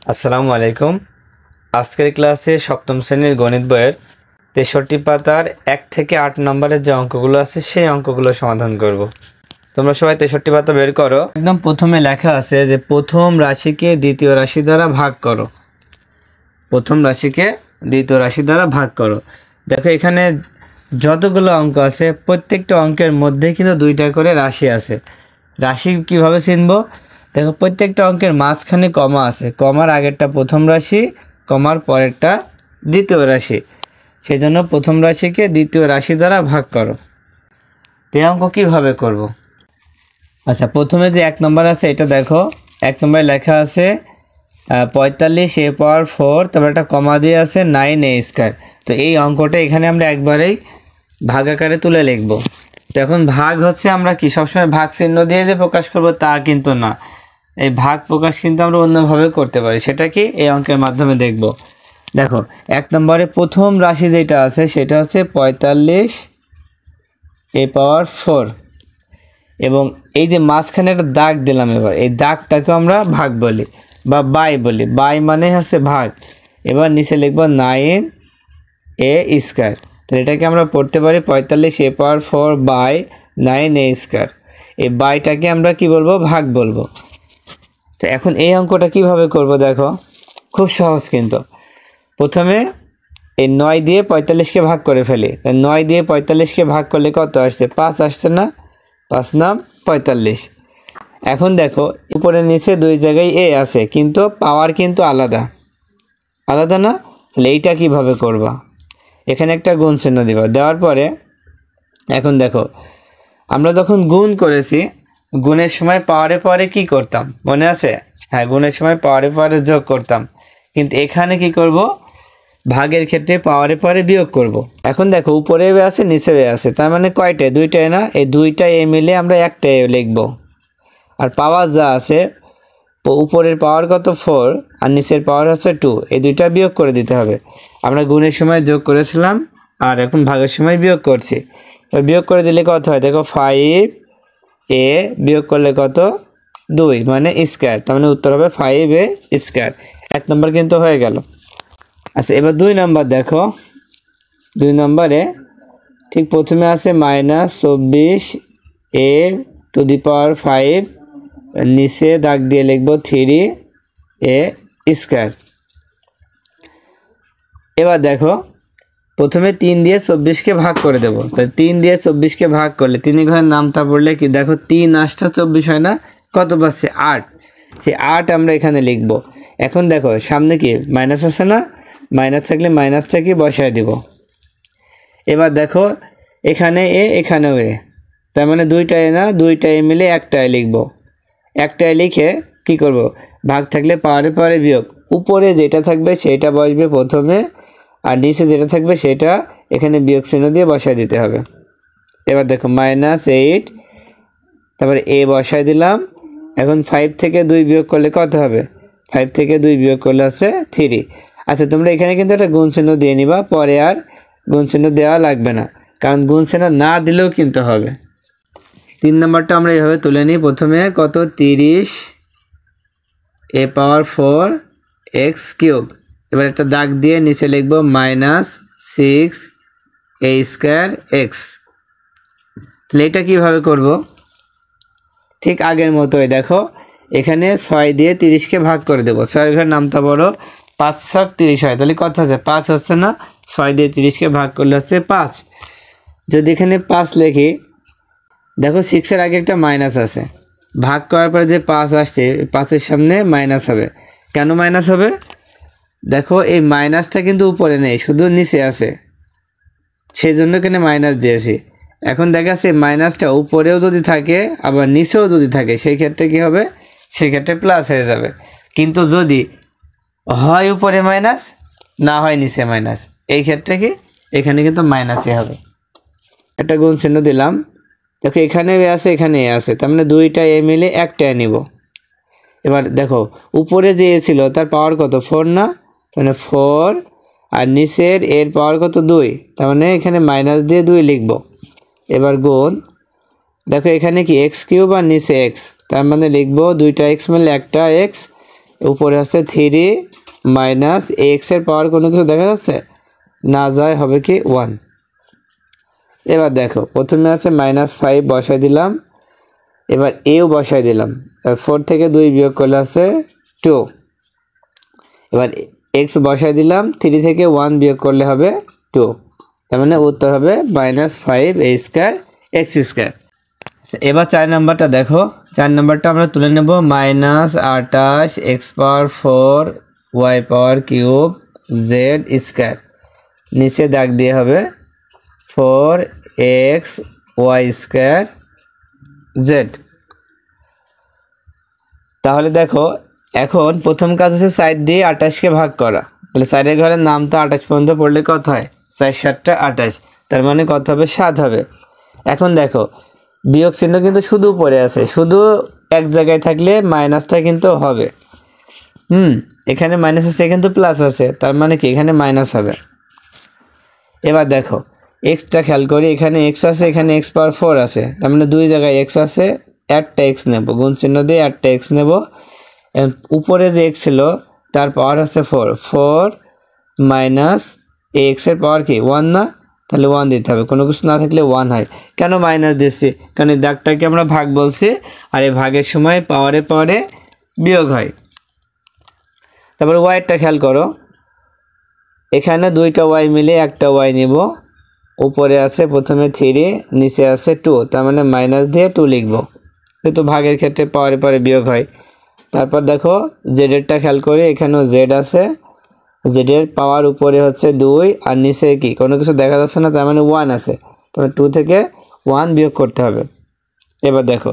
আসসালামু আলাইকুম। আজকের ক্লাসে সপ্তম শ্রেণীর গণিত বইয়ের ৬৩ পাতার ১ থেকে ৮ নম্বরের যে অঙ্কগুলো আছে সেই অঙ্কগুলো সমাধান করব। তোমরা সবাই ৬৩ পাতা বের করো। একদম প্রথমে লেখা আছে যে প্রথম রাশিকে দ্বিতীয় রাশি দ্বারা ভাগ করো। প্রথম রাশিকে দ্বিতীয় রাশি দ্বারা ভাগ করো। দেখো এখানে যতগুলো অঙ্ক আছে প্রত্যেকটা অঙ্কের মধ্যে কিন্তু দুইটা করে রাশি আছে। রাশি কিভাবে চিনব? দেখো প্রত্যেকটা অঙ্কের মাঝখানে কমা আছে, কমার আগেরটা প্রথম রাশি, কমার পরেরটা দ্বিতীয় রাশি। সেই জন্য প্রথম রাশিকে দ্বিতীয় রাশি দ্বারা ভাগ করো। তো এই অঙ্ক কীভাবে করব? আচ্ছা, প্রথমে যে ১ নম্বর আছে এটা দেখো, ১ নম্বরে লেখা আছে ৪৫ a পাওয়ার 4, তারপর একটা কমা দিয়ে আছে 9a স্কয়ার। তো এই অঙ্কটা এখানে আমরা একবারেই ভাগ আকারে তুলে লিখব। তো এখন ভাগ হচ্ছে আমরা কি সবসময় ভাগ চিহ্ন দিয়ে যে প্রকাশ করব তা কিন্তু না, এই ভাগ প্রকাশ কিন্তু আমরা অন্যভাবে করতে পারি। সেটা কি এই অঙ্কের মাধ্যমে দেখব। দেখো ১ নম্বরে প্রথম রাশি যেটা আছে সেটা হচ্ছে ৪৫ a পাওয়ার 4, এবং এই যে মাঝখানে একটা দাগ দিলাম, এবার এই দাগটাকে আমরা ভাগ বলি বা বাই বলি। বাই মানে হচ্ছে ভাগ। এবার নিচে লিখব 9a স্কয়ার। তো এটাকে আমরা পড়তে পারি ৪৫ a power 4 by 9a square. এই বাইটাকে আমরা কি বলবো? ভাগ বলবো। তো এখন এই অঙ্কটা কিভাবে করব দেখো, খুব সহজ কিন্তু। প্রথমে এই ৯ দিয়ে ৪৫কে ভাগ করে ফেলি। ৯ দিয়ে ৪৫কে ভাগ করলে কত আসছে? ৫ আসছে না? ৫ নাম ৪৫। এখন দেখো উপরে নিচে দুই জায়গায় এ আছে, কিন্তু পাওয়ার কিন্তু আলাদা আলাদা না? তাহলে এইটা কিভাবে করবা? এখানে একটা গুণ চিহ্ন দিবা। দেওয়ার পরে এখন দেখো আমরা যখন গুণ করেছি, গুণের সময় পাওয়ারে পাওয়ারে কি করতাম মনে আছে? হ্যাঁ, গুণের সময় পাওয়ারে পাওয়ারে যোগ করতাম, কিন্তু এখানে কি করব? ভাগের ক্ষেত্রে পাওয়ারে পাওয়ারে বিয়োগ করব। এখন দেখো উপরে এ আছে নিচে এ আছে, তার মানে কয়টায়? দুইটায় না? এই দুইটা এ মিলে আমরা একটা এ লিখব। আর পাওয়ার যা আছে, উপরের পাওয়ার কত? 4, আর নিচের পাওয়ার হচ্ছে 2। এই দুইটা বিয়োগ করে দিতে হবে। আমরা গুণের সময় যোগ করেছিলাম আর এখন ভাগের সময় বিয়োগ করছি। এবার বিয়োগ করে দিলে কত হয় দেখো, 5a বিয়োগ করলে কত? 2, মানে স্কয়ার। তার মানে উত্তর হবে 5a স্কয়ার। ১ নম্বর কিন্তু হয়ে গেল। আচ্ছা, এবার ২ নম্বর দেখো। ২ নম্বরে ঠিক প্রথমে আছে -24a টু দি পাওয়ার 5, নিচে দাগ দিয়ে লিখব 3a স্কয়ার। এবার দেখো প্রথমে ৩ দিয়ে ২৪কে ভাগ করে দেব। তাই ৩ দিয়ে ২৪কে ভাগ করলে ৩ ঘরের নামটা পড়লে কি দেখো ৩ ৮টা ২৪ হয় না? কত পাচ্ছি? ৮। সেই ৮ আমরা এখানে লিখব। এখন দেখো সামনে কি মাইনাস আছে না? মাইনাস থাকলে মাইনাসটা কি বসায় দিব। এবার দেখো এখানে এ, এখানেও এ, তার মানে দুইটা এ না? দুইটা এ মিলে একটাই লিখব। একটাই লিখে কি করব? ভাগ থাকলে পাওয়ারে পাওয়ারে বিয়োগ। উপরে যেটা থাকবে সেটা বসবে প্রথমে, আর নিচে যেটা থাকবে সেটা এখানে বিয়োগ চিহ্ন দিয়ে বসায় দিতে হবে। এবার দেখো -8, তারপরে এ বসায় দিলাম। এখন 5 থেকে 2 বিয়োগ করলে কত হবে? 5 থেকে 2 বিয়োগ করলে আছে 3। আচ্ছা, তোমরা এখানে কিন্তু একটা গুণ চিহ্ন দিয়ে নিবা, পরে আর গুণ চিহ্ন দেওয়া লাগবে না, কারণ গুণ চিহ্ন না দিলেও কিন্তু হবে। ৩ নম্বরটা আমরা এইভাবে তুলে নিই। প্রথমে কত? 30 a পাওয়ার 4 x কিউব। এবার একটা দাগ দিয়ে নিচে লিখব -6a স্কয়ার x। তাহলে এটা কীভাবে করব? ঠিক আগের মতোই দেখো, এখানে ৬ দিয়ে ৩০কে ভাগ করে দেবো। ৬ ঘরের নামটা বড়, ৫ ছক ৩০ হয়। তাহলে কত আছে? ৫ হচ্ছে না? ৬ দিয়ে ৩০কে ভাগ করলে হচ্ছে ৫। যদি এখানে ৫ লিখি, দেখো 6-এর আগে একটা মাইনাস আছে, ভাগ করার পরে যে ৫ আসছে ৫-এর সামনে মাইনাস হবে। কেন মাইনাস হবে? দেখো এই মাইনাসটা কিন্তু উপরে নেই, শুধু নিচে আছে, সেই জন্য এখানে মাইনাস দিয়েছি। এখন দেখা যাচ্ছে মাইনাসটা উপরেও যদি থাকে আবার নিচেও যদি থাকে, সেই ক্ষেত্রে কী হবে? সেক্ষেত্রে প্লাস হয়ে যাবে। কিন্তু যদি হয় উপরে মাইনাস, না হয় নিচে মাইনাস, এই ক্ষেত্রে কি এখানে কিন্তু মাইনাসই হবে। একটা গুণ চিহ্ন দিলাম। দেখো এখানে এ আছে, এখানে এ আছে, তার মানে দুইটা এ মিলে একটা এ নিব। এবার দেখো উপরে যে এ ছিল তার পাওয়ার কত? 4 না? তাহলে 4, আর নিচের এর পাওয়ার কত? 2, তার মানে এখানে মাইনাস দিয়ে 2 লিখব। এবার গুণ, দেখো এখানে কি x কিউব আর নিচে x, তার মানে লিখব দুইটা x মিলে একটা x, উপরে আছে 3 মাইনাস এক্স এর পাওয়ার কোনো কিছু দেখা যাচ্ছে না, যায় হবে কি 1। এবার দেখো প্রথমে আছে -5 বসাই দিলাম, এবার এও বসাই দিলাম, 4 থেকে 2 বিয়োগ করলে আছে 2। এবার এক্স বসাই দিলাম, 3 থেকে 1 বিয়োগ করলে হবে 2, তার মানে উত্তর হবে -5 a স্কয়ার এক্স স্কয়ার। এবার 4 নাম্বারটা দেখো, 4 নাম্বারটা আমরা তুলে নেব -28 x পাওয়ার 4 y power cube z square, নিচে দাগ দিয়ে হবে 4x y স্কয়ার z। তাহলে দেখো এখন প্রথম কাজ হচ্ছে সাইড দিয়ে 28কে ভাগ করা, তাহলে সাইডের ঘরের নাম তো 28 পর্যন্ত পড়লে কত হয়, 4 7 28, তার মানে কত হবে 7 হবে। এখন দেখো বিয়োগ চিহ্ন কিন্তু শুধু উপরে আছে, শুধু এক জায়গায় থাকলে মাইনাসটা কিন্তু হবে, এখানে মাইনাস আছে কিন্তু প্লাস আছে, তার মানে কি এখানে মাইনাস হবে। এবার দেখো এক্সটা খেয়াল করি, এখানে এক্স আছে, এখানে এক্স পাওয়ার 4 আছে, তার মানে দুই জায়গায় এক্স আছে, একটা এক্স নেব, গুণ চিহ্ন দিয়ে একটা এক্স নেব। উপরে যে এক্স ছিল তার পাওয়ার হচ্ছে 4 মাইনাস এক্স এর পাওয়ার কি 1 না, তাহলে 1 দিতে হবে, কোনো কিছু না থাকলে 1 হয়। কেন মাইনাস দিচ্ছি, কারণ এই দাগটাকে আমরা ভাগ বলছি, আর এই ভাগের সময় পাওয়ারে বিয়োগ হয়। তারপর ওয়াইটা খেয়াল করো, এখানে দুইটা ওয়াই মিলে একটা ওয়াই নিব, উপরে আছে প্রথমে 3 নিচে আছে 2, তার মানে মাইনাস দিয়ে 2 লিখব, যেহেতু ভাগের ক্ষেত্রে পাওয়ারে বিয়োগ হয়। তারপর দেখো জেডেরটা খেয়াল করি, এখানেও জেড আছে, জেডের পাওয়ার উপরে হচ্ছে 2 আর নিচে কি কোনো কিছু দেখা যাচ্ছে না, তার মানে 1 আছে, তবে 2 থেকে 1 বিয়োগ করতে হবে। এবার দেখো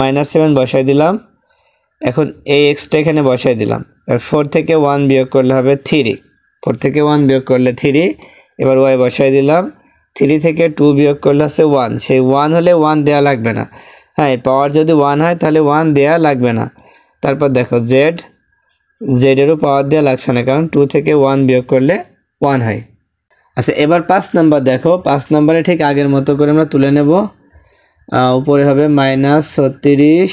-7 বসাই দিলাম, এখন এই এক্সটা এখানে বসাই দিলাম, 4 থেকে 1 বিয়োগ করলে হবে 3, 4 থেকে 1 বিয়োগ করলে 3। এবার ওয়াই বসাই দিলাম, 3 থেকে 2 বিয়োগ করলে আছে 1, সেই 1 হলে 1 দেওয়া লাগবে না, হ্যাঁ পাওয়ার যদি 1 হয় তাহলে 1 দেওয়া লাগবে না। তারপর দেখো জেডেরও পাওয়ার দেওয়া লাগছে না, কারণ 2 থেকে 1 বিয়োগ করলে 1 হয়। আচ্ছা এবার 5 নাম্বার দেখো, 5 নাম্বারে ঠিক আগের মতো করে আমরা তুলে নেব, উপরে হবে -36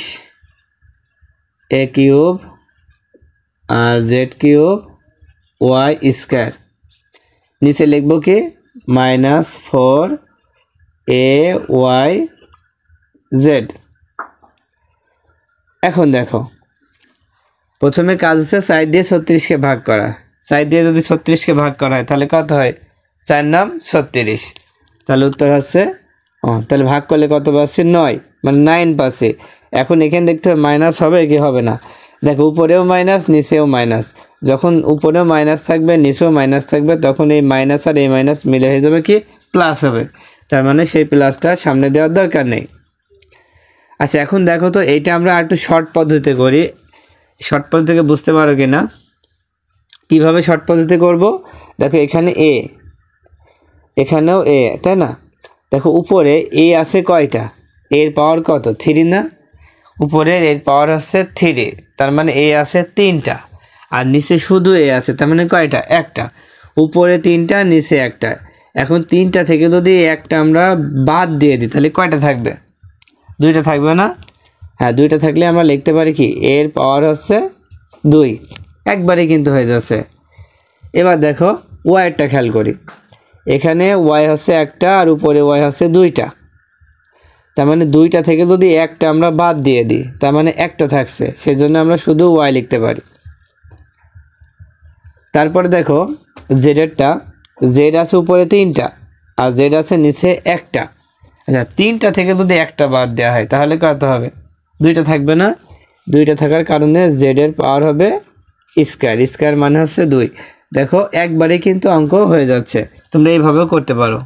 a cube z cube y square, নিচে লিখব কি -4 a y z। এখন দেখো প্রথমে কাজ হচ্ছে সাইড দিয়ে 36কে ভাগ করা, সাইড দিয়ে যদি 36কে ভাগ করা হয় তাহলে কত হয়, 4 নাম 36, তাহলে উত্তর হচ্ছে তাহলে ভাগ করলে কত পাচ্ছি 9, মানে 9 পাচ্ছি। এখন এখানে দেখতে হবে মাইনাস হবে কি হবে না, দেখো উপরেও মাইনাস নিচেও মাইনাস, যখন উপরেও মাইনাস থাকবে নিচেও মাইনাস থাকবে তখন এই মাইনাস আর এই মাইনাস মিলে হয়ে যাবে কি প্লাস হবে, তার মানে সেই প্লাসটা সামনে দেওয়ার দরকার নেই। আচ্ছা এখন দেখো তো এইটা আমরা একটু শর্ট পদ্ধতিতে করি, শর্ট পদ্ধতিতে বুঝতে পারো কি না, কীভাবে শর্ট পদ্ধতি করব, দেখো এখানে এ, এখানেও এ, তাই না, দেখো উপরে এ আছে কয়টা, এর পাওয়ার কত 3 না, উপরের এর পাওয়ার হচ্ছে 3, তার মানে এ আছে 3টা, আর নিচে শুধু এ আছে, তার মানে কয়টা একটা, উপরে 3টা নিচে একটা। এখন 3টা থেকে যদি একটা আমরা বাদ দিয়ে দিই তাহলে কয়টা থাকবে, 2টা থাকবে না, হ্যাঁ 2টা থাকলে আমরা লিখতে পারি কি এর পাওয়ার হচ্ছে 2, একবারে কিন্তু হয়ে যাচ্ছে। এবার দেখো ওয়াইটা খেয়াল করি, এখানে ওয়াই হচ্ছে একটা আর উপরে ওয়াই হচ্ছে 2টা, তার মানে 2টা থেকে যদি একটা আমরা বাদ দিয়ে দিই তার মানে একটা থাকছে, সেই জন্য আমরা শুধু ওয়াই লিখতে পারি। তারপরে দেখো জেডেরটা, জেড আছে উপরে 3টা আর জেড আছে নিচে একটা, আচ্ছা 3টা থেকে যদি একটা বাদ দেওয়া হয় তাহলে কত হবে, 2টা থাকবে না, 2টা থাকার কারণে জেডের পাওয়ার হবে স্কয়ার, স্কয়ার মানে হচ্ছে 2, দেখো একবারে কিন্তু অঙ্ক হয়ে যাচ্ছে, তোমরা এইভাবেও করতে পারো।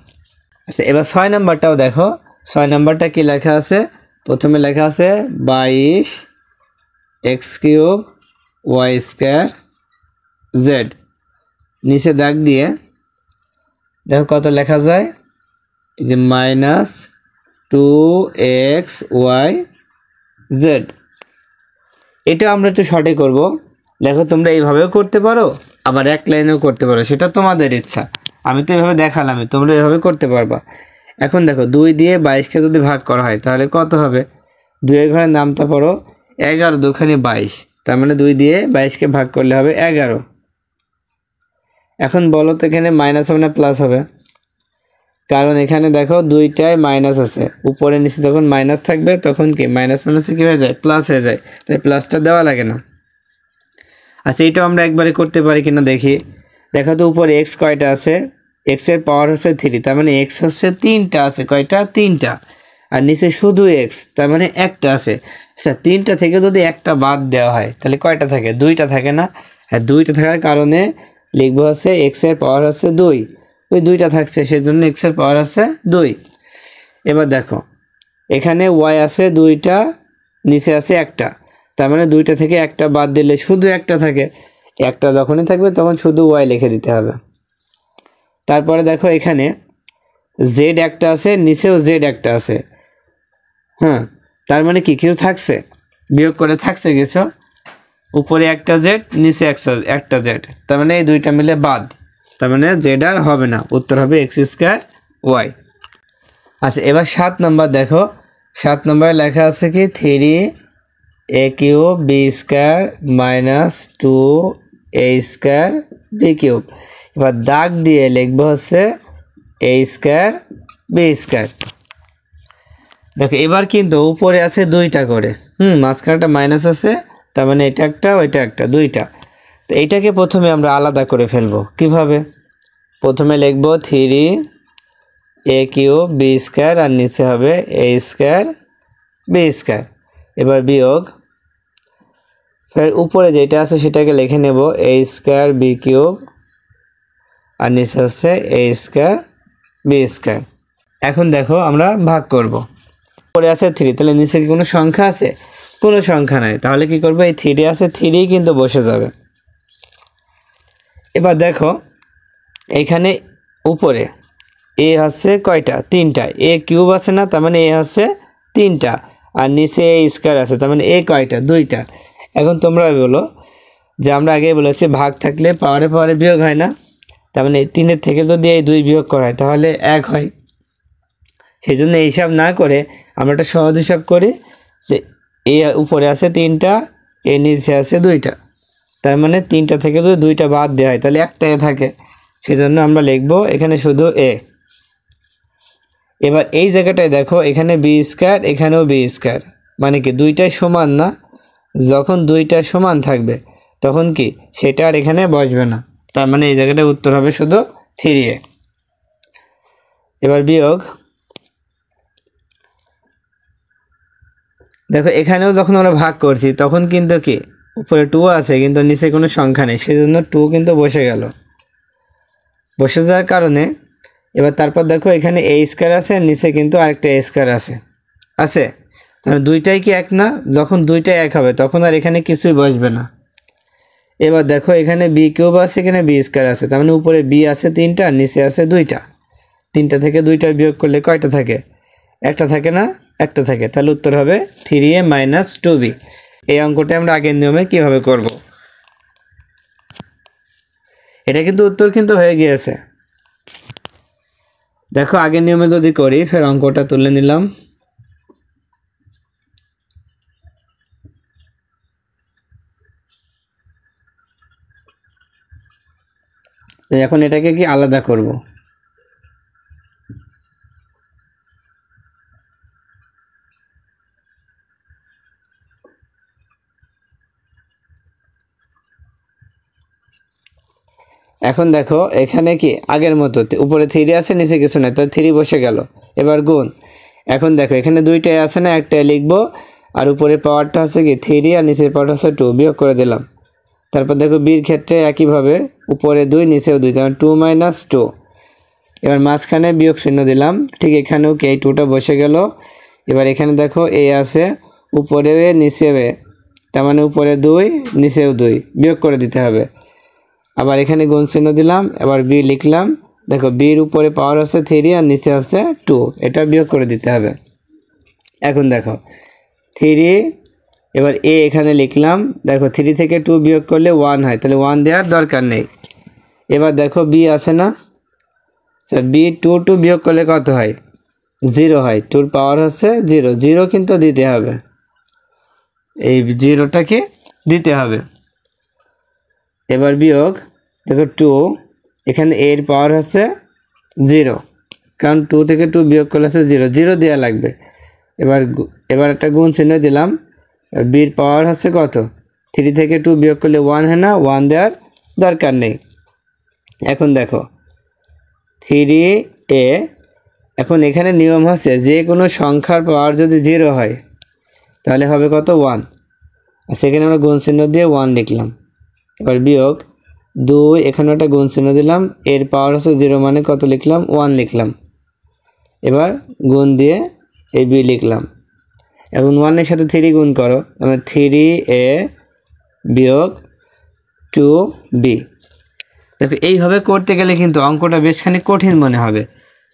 আচ্ছা এবার 6 নাম্বারটাও দেখো, 6 নাম্বারটা কি লেখা আছে, প্রথমে লেখা আছে 22 x cube y square z, নিচে দাগ দিয়ে দেখো কত লেখা যায়, এই যে -2xy z, এটা আমরা একটু শর্টে করব। দেখো তোমরা এইভাবেও করতে পারো আবার এক লাইনেও করতে পারো, সেটা তোমাদের ইচ্ছা, আমি তো এভাবে দেখালাম, তোমরা এভাবে করতে পারবা। এখন দেখো 2 দিয়ে 22কে যদি ভাগ করা হয় তাহলে কত হবে, 2 এর ঘরে নামটা পড়ো, 11 2 22, তার মানে 2 দিয়ে 22কে ভাগ করলে হবে 11। এখন বলো তো এখানে মাইনাস হবে না প্লাস হবে? কারণ এখানে দেখো দুইটায় মাইনাস আছে, উপরে নিচে যখন মাইনাস থাকবে তখন কি মাইনাস মাইনাসে কি হয়ে যায়, প্লাস হয়ে যায়, তাই প্লাসটা দেওয়া লাগে না। আচ্ছা এইটাও আমরা একবারে করতে পারি কিনা দেখি। দেখো তো উপরে এক্স কয়টা আছে, এক্স এর পাওয়ার হচ্ছে 3, তার মানে এক্স হচ্ছে 3টা আছে, কয়টা 3টা, আর নিচে শুধু এক্স তার মানে একটা আছে। আচ্ছা 3টা থেকে যদি একটা বাদ দেওয়া হয় তাহলে কয়টা থাকে, 2টা থাকে না? হ্যাঁ 2টা থাকার কারণে লিখবো হচ্ছে এক্স এর পাওয়ার হচ্ছে 2, ওই 2টা থাকছে সেজন্য এক্স এর পাওয়ার আছে 2। এবার দেখো এখানে ওয়াই আছে 2টা, নিচে আছে একটা, তার মানে 2টা থেকে একটা বাদ দিলে শুধু একটা থাকে, একটা যখনই থাকবে তখন শুধু ওয়াই লিখে দিতে হবে। তারপরে দেখো এখানে জেড একটা আছে, নিচেও জেড একটা আছে, হ্যাঁ তার মানে কি কিছু থাকছে, বিয়োগ করে থাকছে কিছু, উপরে একটা জেড নিচে একটা জেড, তার মানে এই 2টা মিলে বাদ, তার মানে জেড আর হবে না, উত্তর হবে এক্স স্কোয়ার ওয়াই। আচ্ছা এবার 7 নম্বর দেখো, 7 নম্বরে লেখা আছে কি 3a cube B square minus 2a square B cube. এবার দাগ দিয়ে লিখবো হচ্ছে a স্কোয়ার বি স্কোয়ার। দেখো এবার কিন্তু উপরে আছে 2টা করে, মাঝখানে একটা মাইনাস আছে, তার মানে এটা একটা ওইটা একটা, 2টা। তো এইটাকে প্রথমে আমরা আলাদা করে ফেলবো কিভাবে, প্রথমে লিখবো 3a কিউব বি স্কোয়ার আর নিচে হবে a স্কোয়ার বি স্কোয়ার। এবার বিয়োগ, ফের উপরে যেটা আছে সেটাকে লিখে নেব a স্কোয়ার বি কিউব আর নিচে হচ্ছে a স্কোয়ার বি স্কোয়ার। এখন দেখো আমরা ভাগ করব, উপরে আছে 3, তাহলে নিচে কি কোনো সংখ্যা আছে, কোনো সংখ্যা নাই, তাহলে কি করবো এই 3 আছে 3 কিন্তু বসে যাবে। এবার দেখো এখানে উপরে এ হচ্ছে কয়টা, 3টা, এ কিউব আছে না, তার মানে এ হচ্ছে 3টা, আর নিচে এ স্কোয়ার আছে, তার মানে এ কয়টা, 2টা। এখন তোমরা বলো যে আমরা আগে বলেছি ভাগ থাকলে পাওয়ারে পাওয়ারে বিয়োগ হয় না, তার মানে 3-এর থেকে যদি এই 2 বিয়োগ করা হয় তাহলে 1 হয়। সেই জন্য এই হিসাব না করে আমরা একটা সহজ হিসাব করি যে এ উপরে আছে 3টা, এ নিচে আছে 2টা, তার মানে 3টা থেকে যদি 2টা বাদ দেওয়া হয় তাহলে একটা এ থাকে, সেজন্য আমরা লিখবো এখানে শুধু এ। এবার এই জায়গাটায় দেখো এখানে বি স্কোয়ার, এখানেও বি স্কোয়ার, মানে কি 2টাই সমান না, যখন 2টা সমান থাকবে তখন কি সেটা আর এখানে বসবে না, তার মানে এই জায়গাটায় উত্তর হবে শুধু 3a। এবার বিয়োগ, দেখো এখানেও যখন আমরা ভাগ করছি তখন কিন্তু কি উপরে 2 আছে কিন্তু নিচে কোনো সংখ্যা নেই, সেজন্য 2 কিন্তু বসে গেল, বসে যাওয়ার কারণে এবার তারপর দেখো এখানে a স্কোয়ার আছে, নিচে কিন্তু আরেকটা a স্কোয়ার আছে, তাহলে 2টাই কি এক না, যখন 2টাই এক হবে তখন আর এখানে কিছুই বসবে না। এবার দেখো এখানে বি কিউব আছে, এখানে বি স্কোয়ার আছে, তার মানে উপরে বি আছে 3টা, নিচে আছে 2টা, 3টা থেকে 2টা বিয়োগ করলে কয়টা থাকে, একটা থাকে না, একটা থাকে, তাহলে উত্তর হবে 3a মাইনাস 2b। এই অঙ্কটা আমরা আগের নিয়মে কিভাবে করব, এটা কিন্তু উত্তর কিন্তু হয়ে গিয়েছে। দেখো আগের নিয়মে যদি করি, ফের অঙ্কটা তুলে নিলাম, এখন এটাকে কি আলাদা করব, এখন দেখো এখানে কি আগের মতো উপরে 3 আছে, নিচে কিছু নাই, তাহলে 3 বসে গেল। এবার গুণ, এখন দেখো এখানে 2টাই আছে না, একটা লিখবো, আর উপরে পাওয়ারটা হচ্ছে কি 3 আর নিচের পাওয়ারটা হচ্ছে 2, বিয়োগ করে দিলাম। তারপর দেখো বির ক্ষেত্রে একইভাবে উপরে 2 নিচেও 2, তার 2 মাইনাস 2। এবার মাঝখানে বিয়োগ চিহ্ন দিলাম, ঠিক এখানেও কি এই 2টা বসে গেল। এবার এখানে দেখো এ আছে, উপরে এ নিচেও এ, তার মানে উপরে 2 নিচেও 2, বিয়োগ করে দিতে হবে। আবার এখানে গুণ চিহ্ন দিলাম, এবার বি লিখলাম, দেখো বির উপরে পাওয়ার আছে 3 আর নিচে আছে 2, এটা বিয়োগ করে দিতে হবে। এখন দেখো 3, এবার এ এখানে লিখলাম, দেখো 3 থেকে 2 বিয়োগ করলে 1 হয়, তাহলে 1 দেওয়ার দরকার নেই। এবার দেখো বি আছে না, আচ্ছা বি 2 বিয়োগ করলে কত হয়, 0 হয়, 2-র পাওয়ার হচ্ছে 0, 0 কিন্তু দিতে হবে, এই 0টাকে দিতে হবে। এবার বিয়োগ, দেখো 2, এখানে এর পাওয়ার হচ্ছে 0, কারণ 2 থেকে 2 বিয়োগ করলে হচ্ছে 0, 0 দেওয়া লাগবে। এবার একটা গুণ চিহ্ন দিলাম। বির পাওয়ার হচ্ছে কত, 3 থেকে 2 বিয়োগ করলে 1 হয় না, 1 দেওয়ার দরকার নেই। এখন দেখো 3a, এখন এখানে নিয়ম হচ্ছে যে কোনো সংখ্যার পাওয়ার যদি 0 হয় তাহলে হবে কত, 1। আর সেখানে আমরা গুণ চিহ্ন দিয়ে 1 লিখলাম। এবার বিয়োগ 2, এখানে একটা গুণ চিহ্ন দিলাম, এর পাওয়ার হচ্ছে 0 মানে কত লিখলাম, 1 লিখলাম। এবার গুণ দিয়ে এই বি লিখলাম। এখন 1 এর সাথে 3 গুণ করো, তাহলে 3a বিয়োগ 2b। দেখো এইভাবে করতে গেলে কিন্তু অঙ্কটা বেশখানি কঠিন মনে হবে।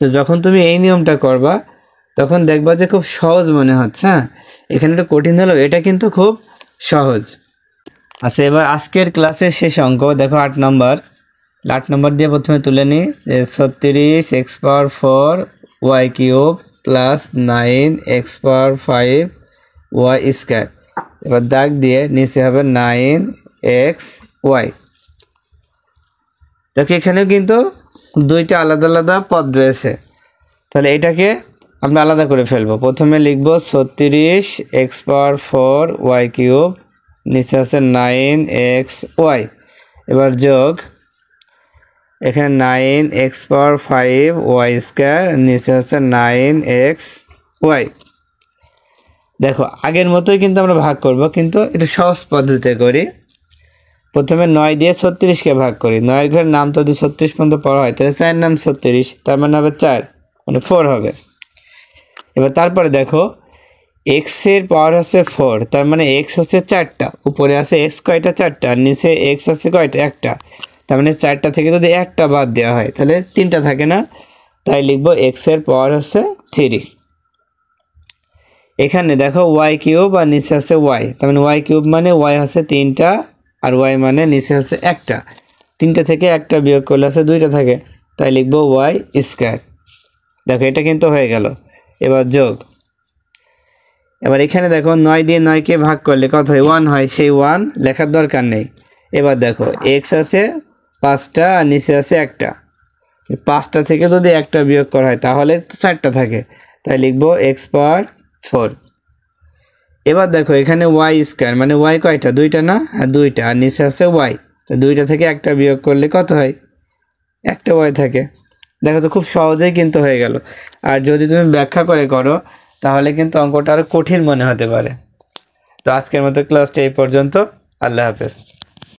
তো যখন তুমি এই নিয়মটা করবা তখন দেখবা যে খুব সহজ মনে হচ্ছে। হ্যাঁ, এখানে একটু কঠিন হলেও এটা কিন্তু খুব সহজ। আচ্ছা, এবার আজকের ক্লাসের শেষ অঙ্ক দেখো 8 নম্বর। 8 নম্বর দিয়ে প্রথমে তুলে নিই যে 36 x পাওয়ার 4 y কিউব প্লাস 9 x পাওয়ার 5 y স্কোয়ার। এবার দাগ দিয়ে নিচে হবে 9x y। দেখো এখানেও কিন্তু দুইটা আলাদা আলাদা পদ রয়েছে, তাহলে এটাকে আমরা আলাদা করে ফেলবো। প্রথমে লিখব 36 x পাওয়ার 4 y কিউব, নিচে আছে 9x y। এবার যোগ, এখানে 9x পাওয়ার 5 y স্কোয়ার, নিচে আছে 9x y। দেখো আগের মতোই কিন্তু আমরা ভাগ করব, কিন্তু একটু সহজ পদ্ধতিতে করি। প্রথমে 9 দিয়ে 36কে ভাগ করি। 9 ঘরের নাম তো যদি 36 পর্যন্ত পড়া হয় তাহলে 4 নাম 36, তার মানে হবে 4, মানে 4 হবে। এবার তারপরে দেখো x এর পাওয়ার হচ্ছে 4, তার মানে x হচ্ছে 4টা, উপরে আছে x কয়টা, 4টা, আর নিচে x আছে কয়টা, 1টা। তার মানে 4টা থেকে যদি 1টা বাদ দেওয়া হয় তাহলে 3টা থাকে না, তাই লিখবো x এর পাওয়ার হচ্ছে 3। এখানে দেখো y কিউব আর নিচে আছে y, তার মানে y কিউব মানে y হচ্ছে 3টা, আর y মানে নিচে হচ্ছে 1টা। 3টা থেকে 1টা বিয়োগ করলে আছে 2টা থাকে, তাই লিখবো y স্কোয়ার। দেখো এটা কিন্তু হয়ে গেল। এবার যোগ, এবার এখানে দেখো 9 দিয়ে 9কে ভাগ করলে কত হয়, 1 হয়, সেই 1 লেখার দরকার নেই। এবার দেখো x আছে 5টা আর নিচে আছে 1টা, 5টা থেকে যদি 1টা বিয়োগ করা হয় তাহলে 4টা থাকে, তাই লিখবো x পাওয়ার 4। এবার দেখো এখানে y স্কোয়ার মানে y কয়টা, 2টা না, আর 2টা, আর নিচে আছে y, তো 2টা থেকে 1টা বিয়োগ করলে কত হয়, 1টা y থাকে। দেখো তো খুব সহজেই কিন্তু হয়ে গেল। আর যদি তুমি ব্যাখ্যা করে করো তাহলে কিন্তু অঙ্কটা আরো কঠিন মনে হতে পারে। তো আজকের মতো ক্লাসটা এই পর্যন্ত। আল্লাহ হাফেজ।